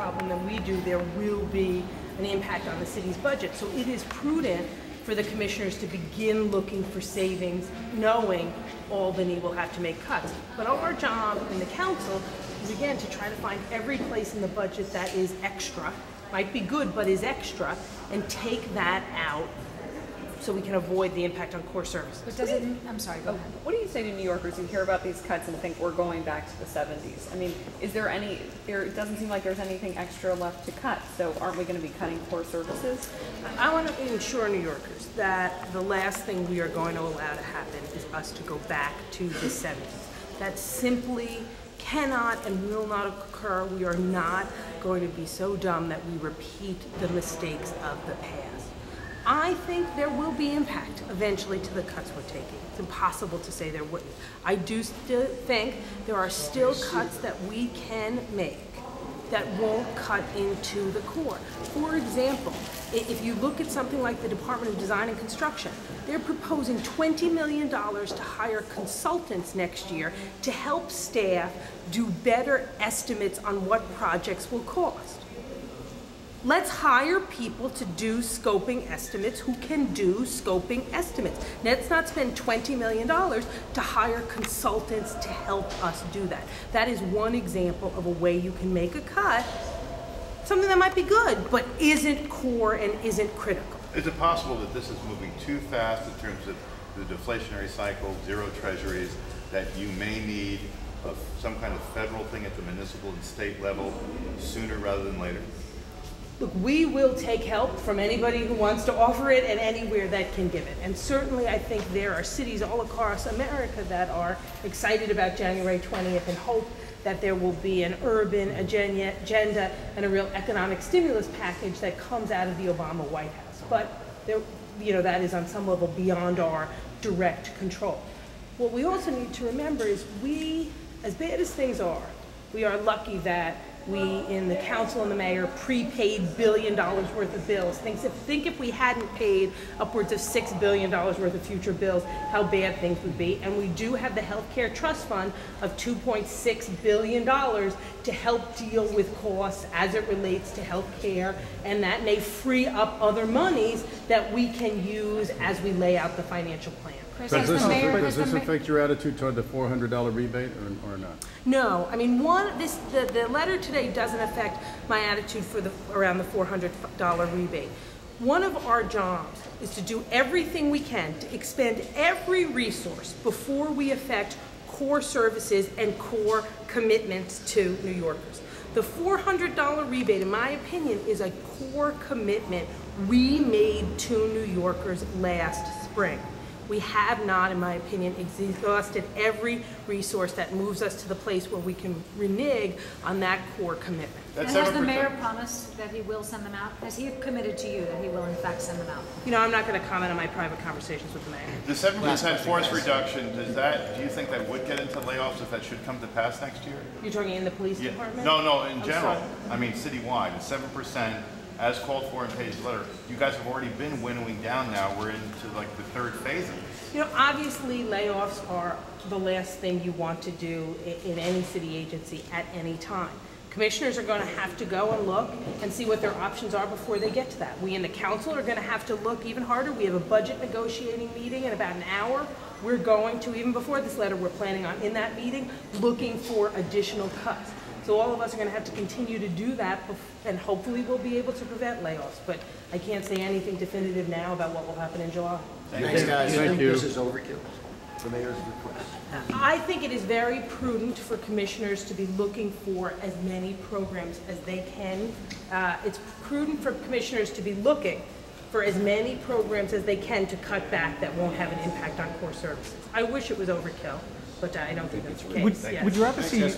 problem than we do, there will be an impact on the city's budget. So it is prudent for the commissioners to begin looking for savings, knowing Albany will have to make cuts. But our job in the council is, again, to try to find every place in the budget that is extra, might be good, but is extra, and take that out so we can avoid the impact on core services. But does it, I'm sorry, go ahead. What do you say to New Yorkers who hear about these cuts and think we're going back to the 70s? I mean, is there any, it doesn't seem like there's anything extra left to cut, so aren't we going to be cutting core services? I want to ensure New Yorkers that the last thing we are going to allow to happen is us to go back to the 70s. That simply cannot and will not occur. We are not going to be so dumb that we repeat the mistakes of the past. I think there will be impact eventually to the cuts we're taking. It's impossible to say there wouldn't. I do still think there are still cuts that we can make that won't cut into the core. For example, if you look at something like the Department of Design and Construction, they're proposing $20 million to hire consultants next year to help staff do better estimates on what projects will cost. Let's hire people to do scoping estimates who can do scoping estimates. Let's not spend $20 million to hire consultants to help us do that. That is one example of a way you can make a cut, something that might be good, but isn't core and isn't critical. Is it possible that this is moving too fast in terms of the deflationary cycle, zero treasuries, that you may need some kind of federal thing at the municipal and state level sooner rather than later? Look, we will take help from anybody who wants to offer it and anywhere that can give it. And certainly I think there are cities all across America that are excited about January 20th and hope that there will be an urban agenda and a real economic stimulus package that comes out of the Obama White House. But there, that is on some level beyond our direct control. What we also need to remember is we, as bad as things are, we are lucky that we in the council and the mayor prepaid $1 billion worth of bills. Think if we hadn't paid upwards of $6 billion worth of future bills, how bad things would be. And we do have the healthcare trust fund of $2.6 billion to help deal with costs as it relates to healthcare, and that may free up other monies that we can use as we lay out the financial plan. Does this affect your attitude toward the $400 rebate or not? No, I mean, the letter today doesn't affect my attitude for around the $400 rebate. One of our jobs is to do everything we can to expend every resource before we affect core services and core commitments to New Yorkers. The $400 rebate, in my opinion, is a core commitment we made to New Yorkers last spring. We have not, in my opinion, exhausted every resource that moves us to the place where we can renege on that core commitment. And has the mayor promised that he will send them out? Has he committed to you that he will in fact send them out? I'm not going to comment on my private conversations with the mayor. The 7% force reduction, do you think that would get into layoffs if that should come to pass next year? You're talking in the police department? No, in general. I mean, citywide, the 7%. As called for in Paige's letter, you guys have already been winnowing down now. We're into like the third phase of this. Obviously layoffs are the last thing you want to do in any city agency at any time. Commissioners are going to have to go and look and see what their options are before they get to that. We in the council are going to have to look even harder. We have a budget negotiating meeting in about an hour. We're going to, even before this letter, we're planning on in that meeting looking for additional cuts. So all of us are going to have to continue to do that, and hopefully we'll be able to prevent layoffs. But I can't say anything definitive now about what will happen in July. Thanks, guys. Thank you. This is overkill. The mayor's request. I think it is very prudent for commissioners to be looking for as many programs as they can. It's prudent for commissioners to be looking for as many programs as they can to cut back that won't have an impact on core services. I wish it was overkill, but I don't think that's the case. Would you rather see